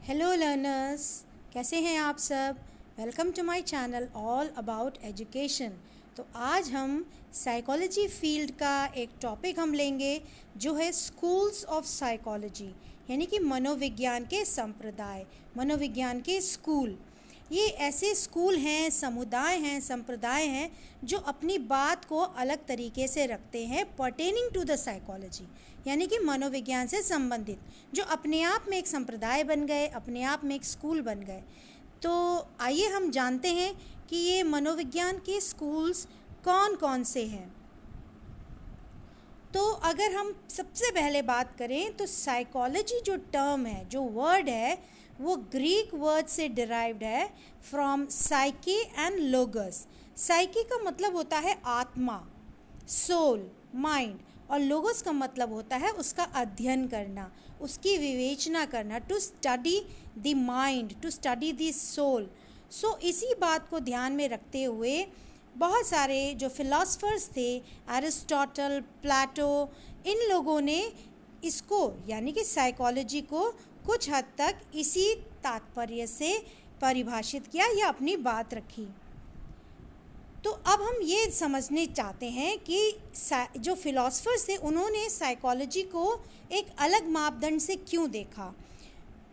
Hello learners, कैसे हैं आप सब। Welcome to my channel all about education. तो आज हम साइकोलॉजी फील्ड का एक टॉपिक हम लेंगे जो है स्कूल्स ऑफ साइकोलॉजी, यानी कि मनोविज्ञान के संप्रदाय, मनोविज्ञान के स्कूल। ये ऐसे स्कूल हैं, समुदाय हैं, संप्रदाय हैं जो अपनी बात को अलग तरीके से रखते हैं पर्टेनिंग टू द साइकोलॉजी, यानी कि मनोविज्ञान से संबंधित, जो अपने आप में एक संप्रदाय बन गए, अपने आप में एक स्कूल बन गए। तो आइए हम जानते हैं कि ये मनोविज्ञान के स्कूल्स कौन कौन से हैं। तो अगर हम सबसे पहले बात करें तो साइकोलॉजी जो टर्म है, जो वर्ड है, वो ग्रीक वर्ड से डिराइव्ड है फ्रॉम साइकी एंड लोगस। साइकी का मतलब होता है आत्मा, सोल, माइंड, और लोगोस का मतलब होता है उसका अध्ययन करना, उसकी विवेचना करना, to study the mind, to study the soul. So इसी बात को ध्यान में रखते हुए बहुत सारे जो फिलोसफर्स थे, एरिस्टोटल, प्लेटो, इन लोगों ने इसको यानी कि साइकोलॉजी को कुछ हद तक इसी तात्पर्य से परिभाषित किया या अपनी बात रखी। तो अब हम ये समझने चाहते हैं कि जो फिलोसफर्स थे उन्होंने साइकोलॉजी को एक अलग मापदंड से क्यों देखा।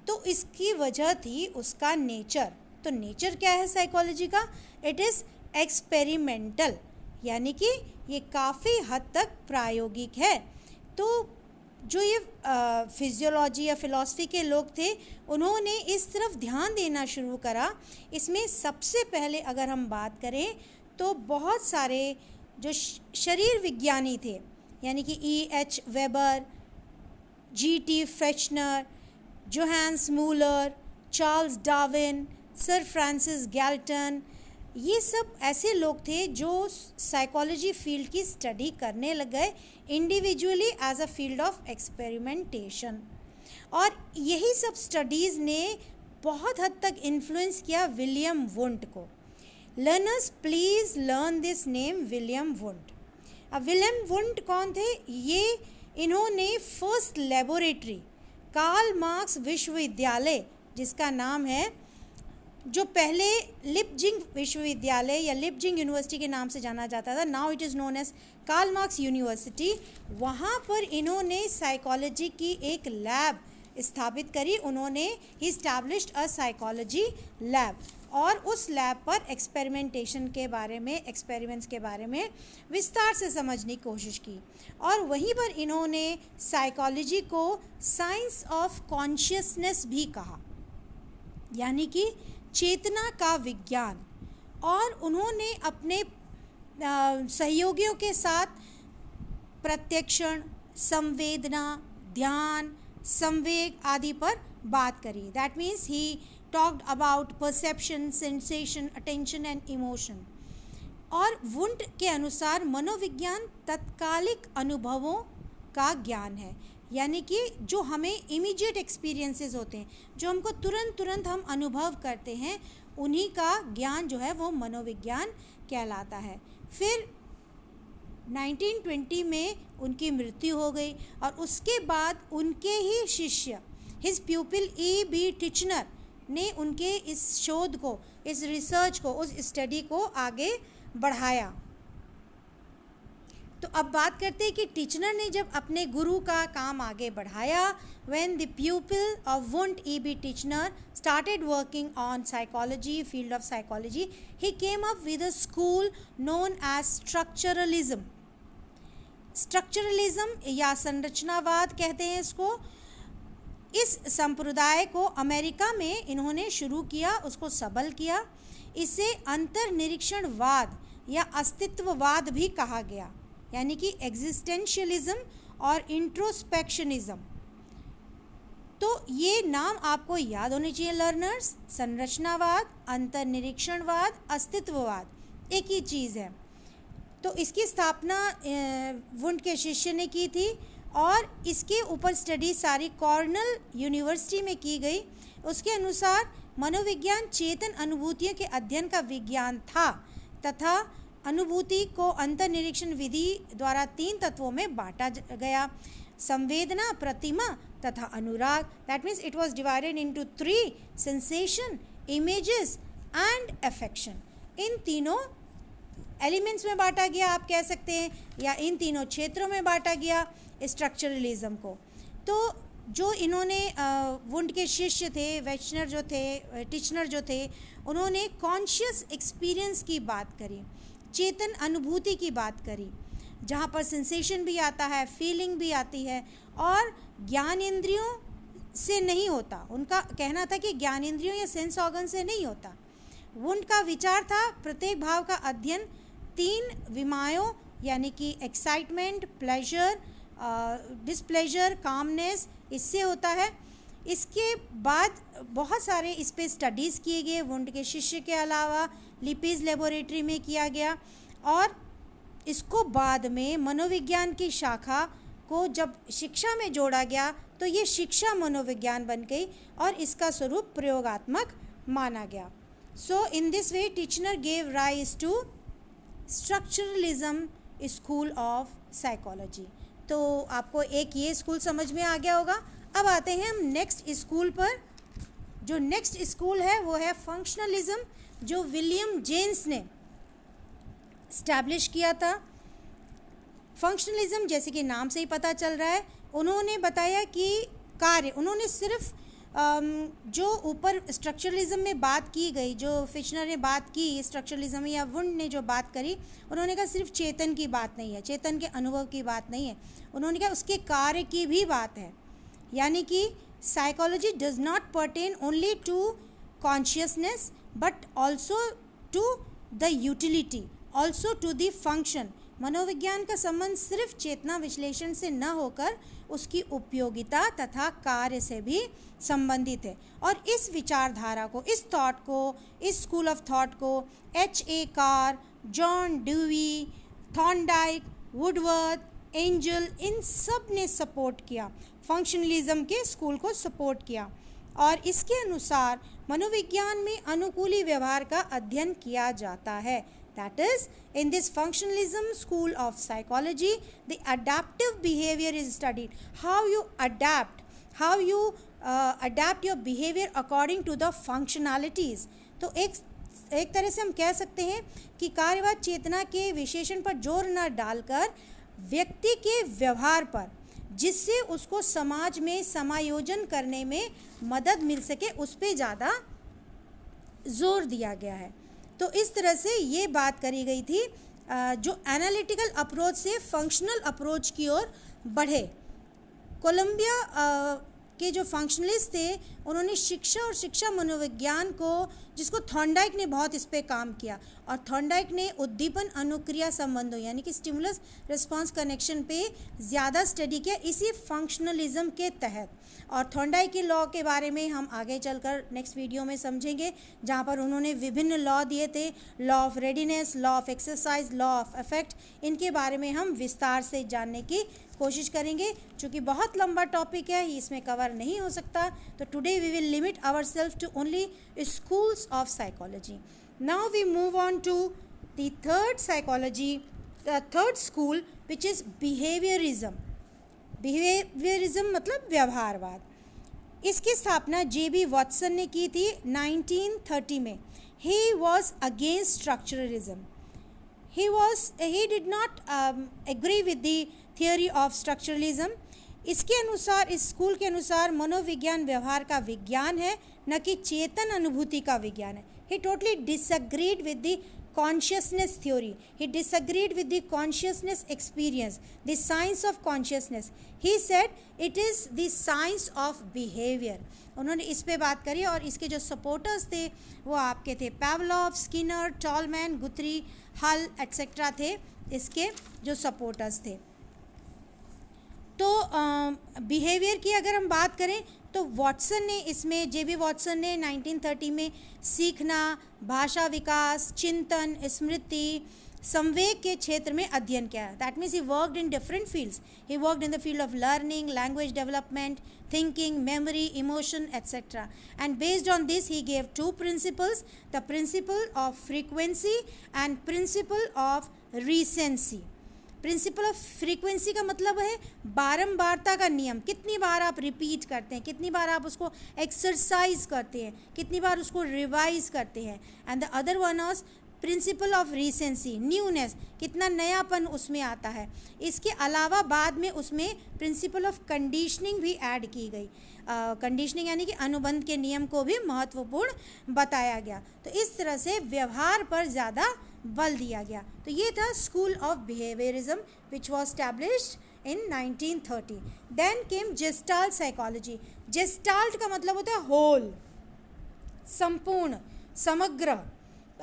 तो इसकी वजह थी उसका नेचर। तो नेचर क्या है साइकोलॉजी का? इट इज़ एक्सपेरिमेंटल, यानी कि ये काफ़ी हद तक प्रायोगिक है। तो जो ये फिजियोलॉजी या फिलॉसफी के लोग थे, उन्होंने इस तरफ ध्यान देना शुरू करा। इसमें सबसे पहले अगर हम बात करें तो बहुत सारे जो शरीर विज्ञानी थे, यानी कि E.H. Weber, G.T. Freshener, Johannes Müller, Charles Darwin, sir Francis Galton, ये सब ऐसे लोग थे जो साइकोलॉजी फील्ड की स्टडी करने लग गए individually as a field of experimentation. और यही सब स्टडीज़ ने बहुत हद तक इन्फ्लुएंस किया विलियम वुंट को। Learners please learn this name, William Wundt. अब विलियम वुंट कौन थे? ये इन्होंने फर्स्ट लेबोरेटरी कार्ल मार्क्स विश्वविद्यालय, जिसका नाम है, जो पहले लिपजिंग विश्वविद्यालय या लिपजिंग यूनिवर्सिटी के नाम से जाना जाता था, now it is known as Karl Marx university, वहाँ पर इन्होंने साइकोलॉजी की एक लैब स्थापित करी। उन्होंने इस्टेब्लिश्ड अ साइकोलॉजी लैब, और उस लैब पर एक्सपेरिमेंटेशन के बारे में, एक्सपेरिमेंट्स के बारे में विस्तार से समझने की कोशिश की। और वहीं पर इन्होंने साइकोलॉजी को साइंस ऑफ कॉन्शियसनेस भी कहा, यानी कि चेतना का विज्ञान। और उन्होंने अपने सहयोगियों के साथ प्रत्यक्षण, संवेदना, ध्यान, संवेग आदि पर बात करी। That means he talked about perception, sensation, attention and emotion. और वुंट के अनुसार मनोविज्ञान तत्कालिक अनुभवों का ज्ञान है, यानी कि जो हमें इमीडिएट एक्सपीरियंसेस होते हैं, जो हमको तुरंत हम अनुभव करते हैं, उन्हीं का ज्ञान जो है वो मनोविज्ञान कहलाता है। फिर 1920 में उनकी मृत्यु हो गई, और उसके बाद उनके ही शिष्य, हिज प्यूपिल E.B. टिचनर ने उनके इस शोध को, इस रिसर्च को, उस स्टडी को आगे बढ़ाया। तो अब बात करते हैं कि टिचनर ने जब अपने गुरु का काम आगे बढ़ाया, when the pupil of Wundt E.B. Titchener started working on psychology, field of psychology, he came up with a school known as structuralism. Structuralism या संरचनावाद कहते हैं इसको। इस संप्रदाय को अमेरिका में इन्होंने शुरू किया, उसको सबल किया। इसे अंतर्निरीक्षणवाद या अस्तित्ववाद भी कहा गया, यानी कि एग्जिस्टेंशियलिज्म और इंट्रोस्पेक्शनिज्म। तो ये नाम आपको याद होने चाहिए लर्नर्स। संरचनावाद, अंतर्निरीक्षणवाद, अस्तित्ववाद एक ही चीज़ है। तो इसकी स्थापना वुंट के शिष्य ने की थी, और इसके ऊपर स्टडी सारी कॉर्नेल यूनिवर्सिटी में की गई। उसके अनुसार मनोविज्ञान चेतन अनुभूतियों के अध्ययन का विज्ञान था, तथा अनुभूति को अंतर्निरीक्षण विधि द्वारा 3 तत्वों में बांटा गया। संवेदना, प्रतिमा तथा अनुराग. That means it was divided into 3: sensation, images and affection. इन तीनों एलिमेंट्स में बांटा गया, आप कह सकते हैं, या इन तीनों क्षेत्रों में बांटा गया स्ट्रक्चरलिज्म को. तो जो इन्होंने वुंड के शिष्य थे, वेचनर जो थे, टिचनर जो थे, उन्होंने कॉन्शियस एक्सपीरियंस की बात करी, चेतन अनुभूति की बात करी, जहाँ पर सेंसेशन भी आता है, फीलिंग भी आती है, और ज्ञान इंद्रियों से नहीं होता. उनका कहना था कि ज्ञान इंद्रियों या सेंस ऑर्गन से नहीं होता. वुंड का विचार था प्रत्येक भाव का अध्ययन 3 विमायों यानी कि एक्साइटमेंट, प्लेजर, डिसप्लेजर, कामनेस, इससे होता है. इसके बाद बहुत सारे इस पे स्टडीज़ किए गए. वुंड के शिष्य के अलावा लिपीज लेबोरेटरी में किया गया, और इसको बाद में मनोविज्ञान की शाखा को जब शिक्षा में जोड़ा गया तो ये शिक्षा मनोविज्ञान बन गई और इसका स्वरूप प्रयोगात्मक माना गया. So in this way Titchener gave rise to structuralism school of psychology. तो आपको एक ये स्कूल समझ में आ गया होगा. अब आते हैं हम नेक्स्ट स्कूल पर. जो नेक्स्ट स्कूल है वो है फंक्शनलिज्म, जो विलियम जेम्स ने इस्टेब्लिश किया था. फंक्शनलिज्म जैसे कि नाम से ही पता चल रहा है, उन्होंने बताया कि कार्य, उन्होंने सिर्फ जो ऊपर स्ट्रक्चरलिज्म में बात की गई, जो फिशनर ने बात की स्ट्रक्चरलिज्म या वुंड ने जो बात करी, उन्होंने कहा सिर्फ चेतन की बात नहीं है, चेतन के अनुभव की बात नहीं है, उन्होंने कहा उसके कार्य की भी बात है. यानी कि psychology does not pertain only to consciousness but also to the utility, also to the function. मनोविज्ञान का संबंध सिर्फ चेतना विश्लेषण से न होकर उसकी उपयोगिता तथा कार्य से भी संबंधित है. और इस विचारधारा को, इस थॉट को, इस स्कूल ऑफ थॉट को H.A. Carr, John Dewey, Thorndike, Woodworth, Angell, इन सब ने सपोर्ट किया, फंक्शनलिज्म के स्कूल को सपोर्ट किया. और इसके अनुसार मनोविज्ञान में अनुकूली व्यवहार का अध्ययन किया जाता है. That is, in this functionalism school of psychology, the adaptive behavior is studied. How you adapt, how you adapt your behavior according to the functionalities. तो एक तरह से हम कह सकते हैं कि कार्यवाद चेतना के विशेषण पर जोर न डालकर व्यक्ति के व्यवहार पर, जिससे उसको समाज में समायोजन करने में मदद मिल सके, उस पर ज़्यादा जोर दिया गया है. तो इस तरह से ये बात करी गई थी जो एनालिटिकल अप्रोच से फंक्शनल अप्रोच की ओर बढ़े. कोलंबिया के जो फंक्शनलिस्ट थे, उन्होंने शिक्षा और शिक्षा मनोविज्ञान को, जिसको थॉर्नडाइक ने बहुत इस पे काम किया, और थॉर्नडाइक ने उद्दीपन अनुक्रिया संबंधों यानी कि स्टिमुलस रिस्पांस कनेक्शन पे ज़्यादा स्टडी किया इसी फंक्शनलिज्म के तहत. और थॉर्नडाइक के लॉ के बारे में हम आगे चलकर नेक्स्ट वीडियो में समझेंगे, जहाँ पर उन्होंने विभिन्न लॉ दिए थे, law of readiness, law of exercise, law of effect. इनके बारे में हम विस्तार से जानने की कोशिश करेंगे. चूँकि बहुत लंबा टॉपिक है, इसमें कवर नहीं हो सकता, तो today we will limit ourselves to only schools of psychology. Now we move on to the third psychology, the third school, which is behaviorism. Behaviorism मतलब व्यवहारवाद. इसकी स्थापना J.B. वॉटसन ने की थी 1930 में. He was against structuralism. He did not agree with the theory of structuralism. इसके अनुसार, इस स्कूल के अनुसार, मनोविज्ञान व्यवहार का विज्ञान है, न कि चेतन अनुभूति का विज्ञान है. He totally disagreed with the consciousness theory. He disagreed with the consciousness experience, the science of consciousness. He said it is the science of behavior. उन्होंने इस पे बात करी, और इसके जो सपोर्टर्स थे वो आपके थे पावलोव, स्किनर, टॉलमैन, गुथरी, हल एक्सेट्रा थे इसके जो सपोर्टर्स थे. तो बिहेवियर की अगर हम बात करें तो वॉटसन ने इसमें, J.B. वॉटसन ने 1930 में सीखना, भाषा विकास, चिंतन, स्मृति, संवेग के क्षेत्र में अध्ययन किया. That means he worked in different fields. He worked in the field of learning, language development, thinking, memory, emotion etcetera. And based on this he gave 2 principles, the principle of frequency and principle of recency. Principle of frequency का मतलब है बारंबारता का नियम, कितनी बार आप repeat करते हैं, कितनी बार आप उसको एक्सरसाइज करते हैं, कितनी बार उसको रिवाइज करते हैं। And the other one of principle of recency, newness, कितना नयापन उसमें आता है। इसके अलावा बाद में उसमें प्रिंसिपल ऑफ कंडीशनिंग भी ऐड की गई। कंडीशनिंग यानी कि अनुबंध के नियम को भी महत्वपूर्ण बताया गया। तो इस तरह से व्यवहार पर ज़्यादा बल दिया गया। तो ये था school of behaviourism which was established in 1930। Then came Gestalt psychology. Gestalt का मतलब होता है होल, संपूर्ण, समग्र,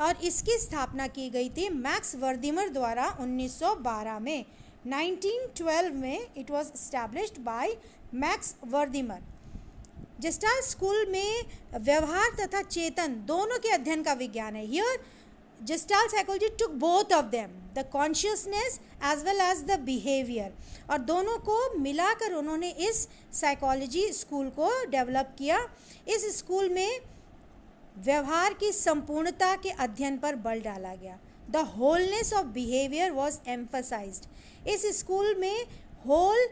और इसकी स्थापना की गई थी मैक्स वर्दीमर द्वारा 1912 में। 1912 में it was established bye max वर्दीमर। Gestalt school में व्यवहार तथा चेतन दोनों के अध्ययन का विज्ञान है। Here Gestalt psychology took both of them, the consciousness as well as the behaviour, और दोनों को मिलाकर उन्होंने इस साइकोलॉजी स्कूल को डेवलप किया। इस स्कूल में व्यवहार की संपूर्णता के अध्ययन पर बल डाला गया। The wholeness of behaviour was emphasized. इस स्कूल में होल,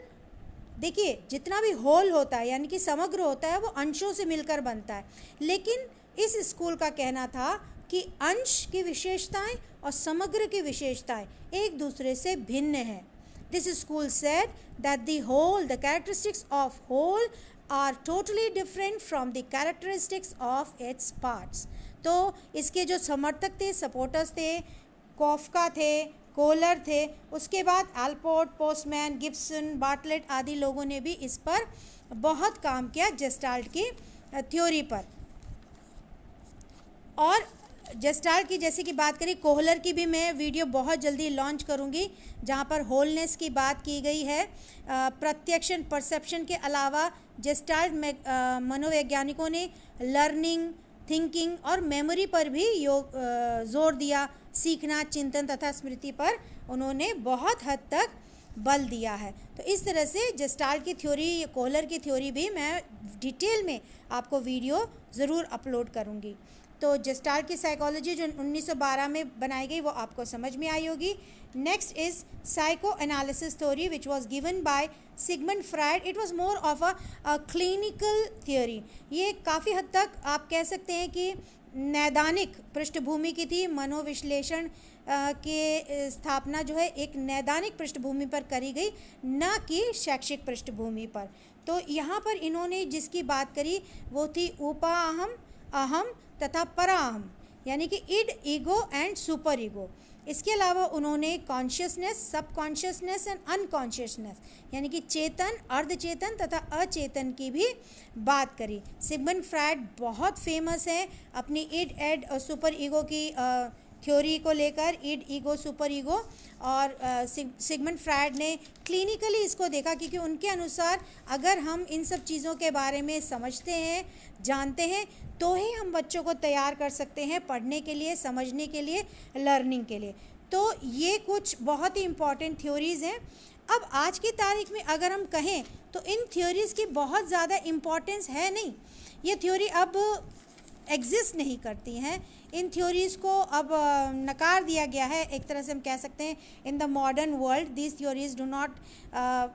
देखिए जितना भी होल होता है यानी कि समग्र होता है वो अंशों से मिलकर बनता है, लेकिन इस स्कूल का कहना था कि अंश की विशेषताएं और समग्र की विशेषताएं एक दूसरे से भिन्न हैं। This school said that the whole, the characteristics of whole are totally different from the characteristics of its parts। तो इसके जो समर्थक थे, सपोर्टर्स थे, कॉफका थे, कोलर थे, उसके बाद एल्पोर्ट, पोस्टमैन, गिब्सन, बार्टलेट आदि लोगों ने भी इस पर बहुत काम किया, जेस्टाल्ट की थ्योरी पर। और जेस्टाल्ट की जैसे कि बात करें, कोहलर की भी मैं वीडियो बहुत जल्दी लॉन्च करूंगी जहां पर होलनेस की बात की गई है। प्रत्यक्षण, परसेप्शन के अलावा जेस्टाल्ट मनोवैज्ञानिकों ने लर्निंग, थिंकिंग और मेमोरी पर भी जोर दिया। सीखना, चिंतन तथा स्मृति पर उन्होंने बहुत हद तक बल दिया है। तो इस तरह से जेस्टाल्ट की थ्योरी, कोहलर की थ्योरी भी मैं डिटेल में आपको वीडियो ज़रूर अपलोड करूँगी। तो जेस्टाल्ट की साइकोलॉजी जो 1912 में बनाई गई वो आपको समझ में आई होगी। Next is psycho analysis theory which was given by Sigmund Freud. It was more of a clinical theory. ये काफ़ी हद तक आप कह सकते हैं कि नैदानिक पृष्ठभूमि की थी। मनोविश्लेषण के स्थापना जो है एक नैदानिक पृष्ठभूमि पर करी गई, न कि शैक्षिक पृष्ठभूमि पर। तो यहाँ पर इन्होंने जिसकी बात करी वो थी उपाअहम, अहम तथा पराअहम, यानी कि id, ego and super ego. इसके अलावा उन्होंने कॉन्शियसनेस, सब कॉन्शियसनेस एंड अनकॉन्शियसनेस, यानी कि चेतन, अर्धचेतन तथा अचेतन की भी बात करी। सिगमंड फ्रायड बहुत फेमस है अपनी इड, एड और सुपर ईगो की थ्योरी को लेकर, इड, ईगो, सुपर ईगो। और सिगमंड फ्रायड ने क्लिनिकली इसको देखा, क्योंकि उनके अनुसार अगर हम इन सब चीज़ों के बारे में समझते हैं, जानते हैं, तो ही हम बच्चों को तैयार कर सकते हैं पढ़ने के लिए, समझने के लिए, लर्निंग के लिए। तो ये कुछ बहुत ही इम्पॉर्टेंट थ्योरीज़ हैं। अब आज की तारीख में अगर हम कहें तो इन थ्योरीज़ की बहुत ज़्यादा इम्पॉर्टेंस है नहीं। ये थ्योरी अब एग्जिस्ट नहीं करती हैं। इन थ्योरीज़ को अब नकार दिया गया है, एक तरह से हम कह सकते हैं। In the modern world these theories do not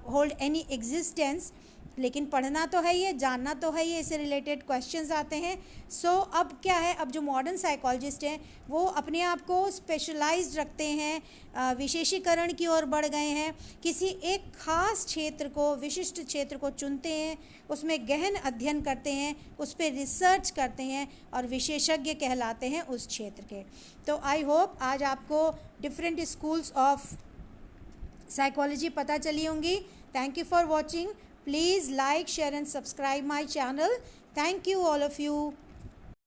hold any existence. लेकिन पढ़ना तो है, ये जानना तो है, ये इससे रिलेटेड क्वेश्चंस आते हैं। सो अब क्या है, अब जो मॉडर्न साइकोलॉजिस्ट हैं वो अपने आप को स्पेशलाइज्ड रखते हैं, विशेषीकरण की ओर बढ़ गए हैं। किसी एक खास क्षेत्र को, विशिष्ट क्षेत्र को चुनते हैं, उसमें गहन अध्ययन करते हैं, उस पर रिसर्च करते हैं और विशेषज्ञ कहलाते हैं उस क्षेत्र के। तो आई होप आज आपको डिफरेंट स्कूल्स ऑफ साइकोलॉजी पता चली होंगी। Thank you for watching. Please like, share and subscribe my channel. Thank you all of you.